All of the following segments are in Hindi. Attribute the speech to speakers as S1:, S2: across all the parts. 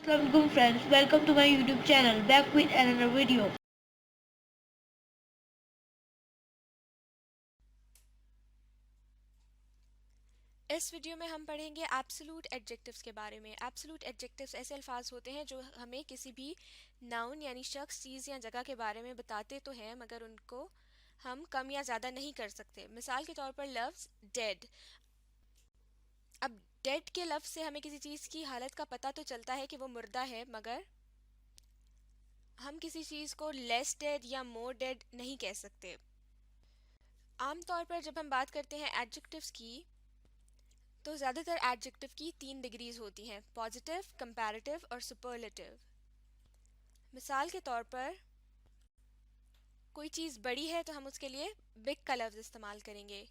S1: Assalamualaikum friends, welcome to my YouTube channel, back with another video.
S2: इस वीडियो में हम पढ़ेंगे एब्सोल्यूट एडजेक्टिव्स के बारे में। एब्सोल्यूट एडजेक्टिव्स ऐसे अल्फाज होते हैं जो हमें किसी भी नाउन यानी शख्स, चीज़ या जगह के बारे में बताते तो हैं मगर उनको हम कम या ज़्यादा नहीं कर सकते। मिसाल के तौर पर लफ्ज़ डेड। अब डेड के लफ्ज़ से हमें किसी चीज़ की हालत का पता तो चलता है कि वो मुर्दा है, मगर हम किसी चीज़ को लेस डेड या मोर डेड नहीं कह सकते। आमतौर पर जब हम बात करते हैं एडजेक्टिव्स की, तो ज़्यादातर एडजेक्टिव की 3 डिग्रीज होती हैं: पॉजिटिव, कंपैरेटिव और सुपरलेटिव। मिसाल के तौर पर कोई चीज़ बड़ी है तो हम उसके लिए बिग का लफ्ज़ इस्तेमाल करेंगे,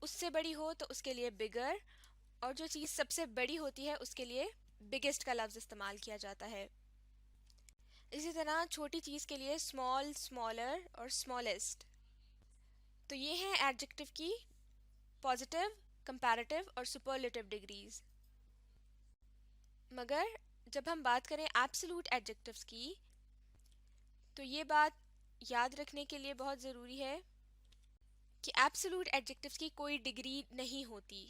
S2: उससे बड़ी हो तो उसके लिए बिगर, और जो चीज़ सबसे बड़ी होती है उसके लिए बिगेस्ट का लफ्ज़ इस्तेमाल किया जाता है। इसी तरह छोटी चीज़ के लिए स्मॉल, स्मॉलर और स्मॉलेस्ट। तो ये हैं एडजेक्टिव की पॉजिटिव, कंपैरेटिव और सुपरलेटिव डिग्रीज। मगर जब हम बात करें एब्सोल्यूट एडजेक्टिव्स की, तो ये बात याद रखने के लिए बहुत ज़रूरी है कि एब्सोल्यूट एडजेक्टिव्स की कोई डिग्री नहीं होती।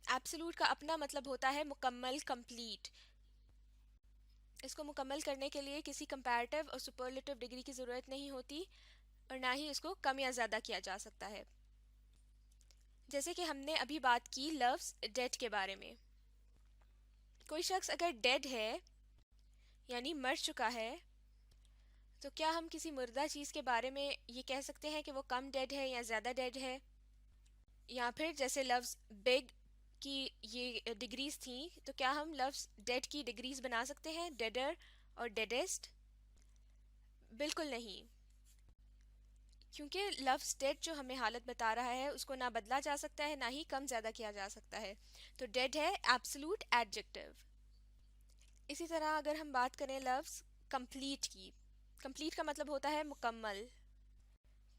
S2: एब्सोल्यूट का अपना मतलब होता है मुकम्मल, कंप्लीट। इसको मुकम्मल करने के लिए किसी कंपैरेटिव और सुपरलेटिव डिग्री की ज़रूरत नहीं होती, और ना ही इसको कम या ज़्यादा किया जा सकता है। जैसे कि हमने अभी बात की लफ्ज़ डेड के बारे में। कोई शख्स अगर डेड है यानी मर चुका है, तो क्या हम किसी मुर्दा चीज़ के बारे में ये कह सकते हैं कि वो कम डेड है या ज़्यादा डेड है? या फिर जैसे लफ्ज़ बिग की ये डिग्रीज थी, तो क्या हम लफ्ज़ डेड की डिग्रीज बना सकते हैं, डेडर और डेडेस्ट? बिल्कुल नहीं, क्योंकि लफ्ज़ डेड जो हमें हालत बता रहा है उसको ना बदला जा सकता है, ना ही कम ज़्यादा किया जा सकता है। तो डेड है एब्सोल्यूट एडजेक्टिव। इसी तरह अगर हम बात करें लफ्ज़ कंप्लीट की, कंप्लीट का मतलब होता है मुकम्मल।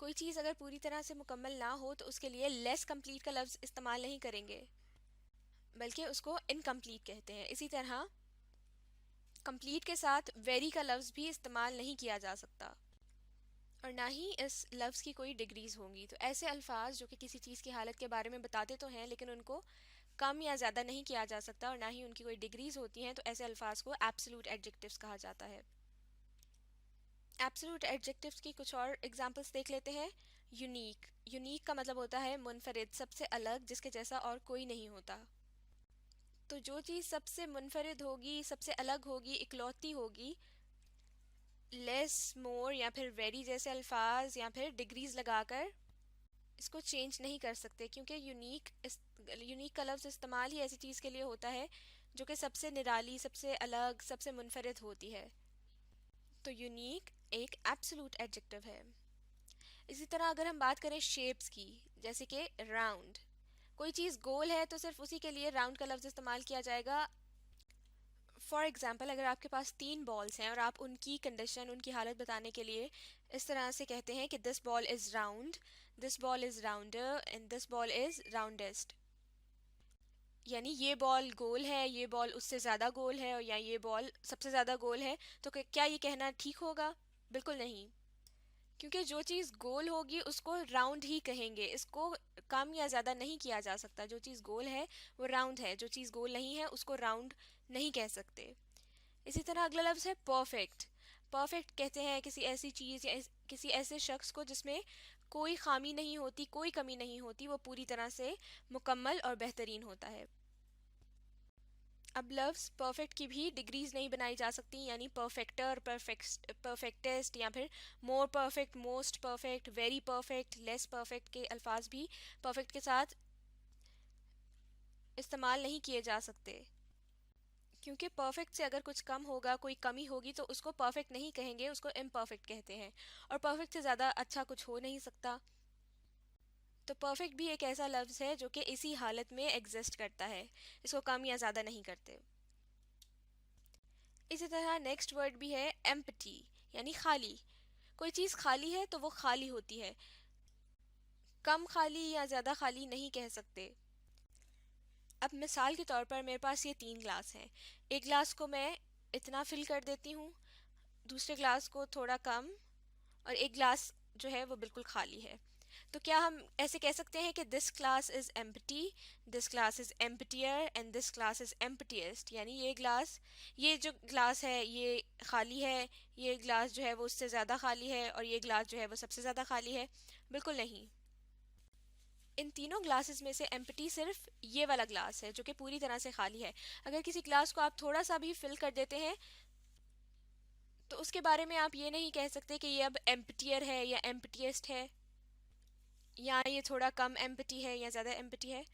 S2: कोई चीज़ अगर पूरी तरह से मुकम्मल ना हो तो उसके लिए लेस कंप्लीट का लफ्ज़ इस्तेमाल नहीं करेंगे, बल्कि उसको इनकम्प्लीट कहते हैं। इसी तरह कंप्लीट के साथ वेरी का लफ्ज़ भी इस्तेमाल नहीं किया जा सकता, और ना ही इस लफ्ज़ की कोई डिग्रीज होंगी। तो ऐसे अल्फाज जो कि किसी चीज़ की हालत के बारे में बताते तो हैं लेकिन उनको कम या ज़्यादा नहीं किया जा सकता और ना ही उनकी कोई डिग्रीज होती हैं, तो ऐसे अल्फाज को एब्सोल्यूट एडजेक्टिव्स कहा जाता है। एब्सोल्यूट एडजेक्टिव्स की कुछ और एग्जांपल्स देख लेते हैं। यूनिक। यूनिक का मतलब होता है मुनफरिद, सबसे अलग, जिसके जैसा और कोई नहीं होता। तो जो चीज़ सबसे मुनफरिद होगी, सबसे अलग होगी, इकलौती होगी, लेस, मोर या फिर वेरी जैसे अल्फाज या फिर डिग्रीज लगाकर इसको चेंज नहीं कर सकते, क्योंकि यूनिक का लफ्ज़ इस्तेमाल ही ऐसी चीज़ के लिए होता है जो कि सबसे निराली, सबसे अलग, सबसे मुनफरिद होती है। तो यूनिक एक एब्सोल्यूट एडजेक्टिव है। इसी तरह अगर हम बात करें शेप्स की, जैसे कि राउंड। कोई चीज़ गोल है तो सिर्फ उसी के लिए राउंड का लफ्ज़ इस्तेमाल किया जाएगा। फॉर एग्जाम्पल अगर आपके पास 3 बॉल्स हैं और आप उनकी कंडीशन, उनकी हालत बताने के लिए इस तरह से कहते हैं कि this ball is round, this ball is rounder and this ball is roundest, यानी ये बॉल गोल है, ये बॉल उससे ज़्यादा गोल है, और या ये बॉल सबसे ज़्यादा गोल है, तो क्या ये कहना ठीक होगा? बिल्कुल नहीं, क्योंकि जो चीज़ गोल होगी उसको राउंड ही कहेंगे, इसको कम या ज़्यादा नहीं किया जा सकता। जो चीज़ गोल है वो राउंड है, जो चीज़ गोल नहीं है उसको राउंड नहीं कह सकते। इसी तरह अगला लफ्ज़ है परफेक्ट। परफेक्ट कहते हैं किसी ऐसी चीज़ या किसी ऐसे शख्स को जिसमें कोई खामी नहीं होती, कोई कमी नहीं होती, वो पूरी तरह से मुकम्मल और बेहतरीन होता है। अब लफ्ज़ परफेक्ट की भी डिग्रीज नहीं बनाई जा सकती, यानी परफेक्टर, परफेक्टेस्ट या फिर more perfect, most perfect, very perfect, less perfect के अल्फाज भी परफेक्ट के साथ इस्तेमाल नहीं किए जा सकते, क्योंकि परफेक्ट से अगर कुछ कम होगा, कोई कमी होगी, तो उसको परफेक्ट नहीं कहेंगे, उसको इम्परफेक्ट कहते हैं। और परफेक्ट से ज़्यादा अच्छा कुछ हो नहीं सकता। तो परफेक्ट भी एक ऐसा लफ्ज़ है जो कि इसी हालत में एग्जिस्ट करता है, इसको कम या ज़्यादा नहीं करते। इसी तरह नेक्स्ट वर्ड भी है एम्प्टी, यानी खाली। कोई चीज़ खाली है तो वो खाली होती है, कम खाली या ज़्यादा खाली नहीं कह सकते। अब मिसाल के तौर पर मेरे पास ये 3 ग्लास हैं। एक ग्लास को मैं इतना फिल कर देती हूँ, दूसरे ग्लास को थोड़ा कम, और एक ग्लास जो है वो बिल्कुल खाली है। तो क्या हम ऐसे कह सकते हैं कि this glass is empty, this glass is emptier and this glass is emptiest, यानी ये जो ग्लास है ये खाली है, ये ग्लास जो है वो उससे ज़्यादा खाली है, और ये ग्लास जो है वो सबसे ज़्यादा खाली है? बिल्कुल नहीं। इन तीनों ग्लासेस में से एम्प्टी सिर्फ ये वाला ग्लास है जो कि पूरी तरह से खाली है। अगर किसी ग्लास को आप थोड़ा सा भी फिल कर देते हैं तो उसके बारे में आप ये नहीं कह सकते कि ये अब एम्प्टियर है या एम्प्टीएस्ट है, या ये थोड़ा कम एम्प्टी है या ज़्यादा एम्प्टी है।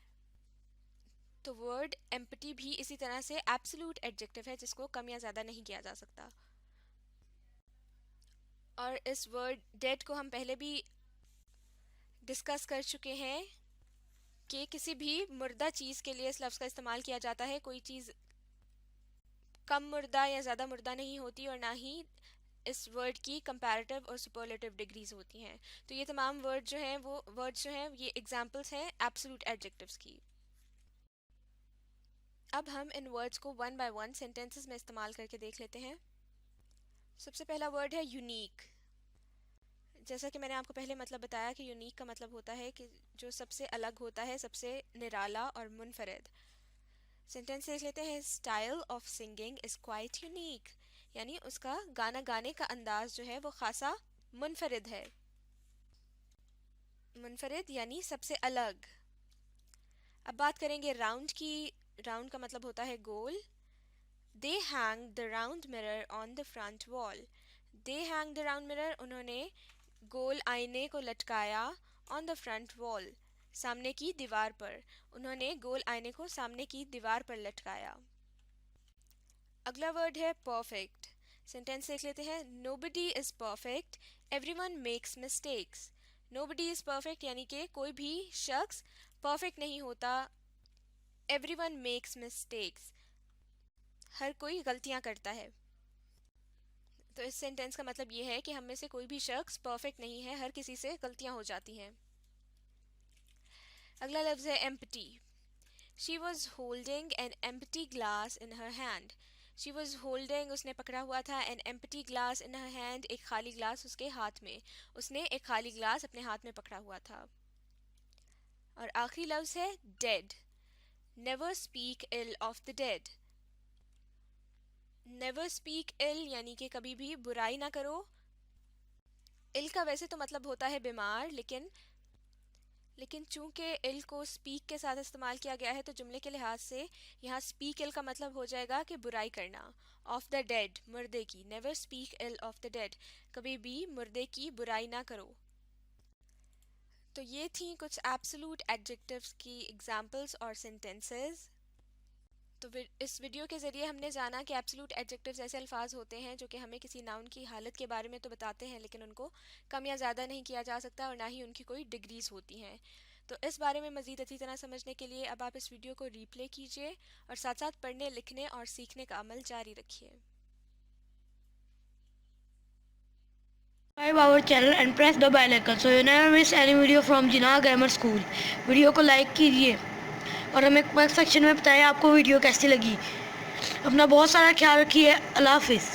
S2: तो वर्ड एम्प्टी भी इसी तरह से एब्सोल्यूट एडजेक्टिव है जिसको कम या ज़्यादा नहीं किया जा सकता। और इस वर्ड डेड को हम पहले भी डिस्कस कर चुके हैं कि किसी भी मुर्दा चीज़ के लिए इस लफ्ज़ का इस्तेमाल किया जाता है। कोई चीज़ कम मुर्दा या ज़्यादा मुर्दा नहीं होती, और ना ही इस वर्ड की कंपैरेटिव और सुपरलेटिव डिग्रीज होती हैं। तो ये तमाम वर्ड्स जो हैं ये एग्जांपल्स हैं एब्सोल्यूट एडजेक्टिव्स की। अब हम इन वर्ड्स को वन बाय वन सेंटेंसेस में इस्तेमाल करके देख लेते हैं। सबसे पहला वर्ड है यूनिक। जैसा कि मैंने आपको पहले मतलब बताया कि यूनिक का मतलब होता है कि जो सबसे अलग होता है, सबसे निराला और मुनफरिद। सेंटेंस देख लेते हैं। Style of singing is quite unique, यानी उसका गाना गाने का अंदाज जो है वो खासा मुनफरिद है। मुनफरिद यानी सबसे अलग। अब बात करेंगे राउंड की। राउंड का मतलब होता है गोल। They hang the round mirror on the front wall. They hang the round mirror, उन्होंने गोल आईने को लटकाया ऑन द फ्रंट वॉल, सामने की दीवार पर। उन्होंने गोल आईने को सामने की दीवार पर लटकाया। अगला वर्ड है परफेक्ट। सेंटेंस देख लेते हैं। Nobody is perfect, everyone makes mistakes. Nobody is perfect यानी कि कोई भी शख्स परफेक्ट नहीं होता। एवरीवन मेक्स मिस्टेक्स, हर कोई गलतियां करता है। तो इस सेंटेंस का मतलब ये है कि हम में से कोई भी शख्स परफेक्ट नहीं है, हर किसी से गलतियां हो जाती हैं। अगला लफ्ज़ है empty. She was holding an empty glass in her hand. She was holding, उसने पकड़ा हुआ था, an empty glass in her hand, एक खाली ग्लास उसके हाथ में। उसने एक खाली ग्लास अपने हाथ में पकड़ा हुआ था। और आखिरी लफ्ज़ है dead. Never speak ill of the dead. Never speak ill यानी कि कभी भी बुराई ना करो। इल का वैसे तो मतलब होता है बीमार, लेकिन चूंकि इल को स्पीक के साथ इस्तेमाल किया गया है तो जुमले के लिहाज से यहाँ स्पीक इल का मतलब हो जाएगा कि बुराई करना। ऑफ द डेड, मुर्दे की। Never speak ill of the dead, कभी भी मुर्दे की बुराई ना करो। तो ये थी कुछ एब्सोल्यूट एडजेक्टिव्स की एग्जांपल्स और सेंटेंसेस। तो इस वीडियो के ज़रिए हमने जाना कि एब्सोल्यूट एडजेक्टिव्स ऐसे अल्फाज होते हैं जो कि हमें किसी नाउन की हालत के बारे में तो बताते हैं, लेकिन उनको कम या ज़्यादा नहीं किया जा सकता और ना ही उनकी कोई डिग्रीज होती हैं। तो इस बारे में मज़ीद अच्छी तरह समझने के लिए अब आप इस वीडियो को रीप्ले कीजिए और साथ साथ पढ़ने, लिखने और सीखने का अमल जारी रखिए।
S1: Subscribe our channel and press the bell icon so you never miss any video from Jinnah Grammar School. Video को लाइक कीजिए और हमें कमेंट सेक्शन में बताएं आपको वीडियो कैसी लगी। अपना बहुत सारा ख्याल रखिए। अल्लाह हाफिज़।